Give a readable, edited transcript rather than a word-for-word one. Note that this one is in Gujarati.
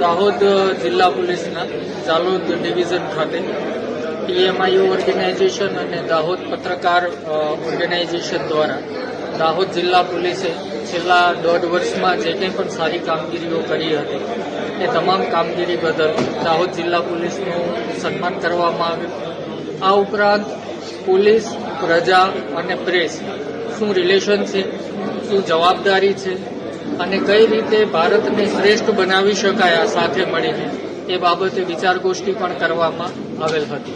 દાહોદ જિલ્લા પોલીસના જાલોદ ડિવિઝન ખાતે PMIU ઓર્ગેનાઇઝેશન અને દાહોદ પત્રકાર ઓર્ગેનાઇઝેશન દ્વારા દાહોદ જિલ્લા પોલીસે છેલ્લા 1.5 વર્ષમાં જે કંઈ પણ સારી કામગીરીઓ કરી હતી એ તમામ કામગીરી બદલ દાહોદ જિલ્લા પોલીસનું સન્માન કરવામાં આવ્યું। આ ઉપરાંત પોલીસ, પ્રજા અને પ્રેસ શું રિલેશન છે, શું જવાબદારી છે અને કઈ રીતે ભારતને શ્રેષ્ઠ બનાવી શકાય આ સાથે મળીને એ બાબતે વિચાર ગોષ્ઠી પણ કરવામાં આવેલ હતી।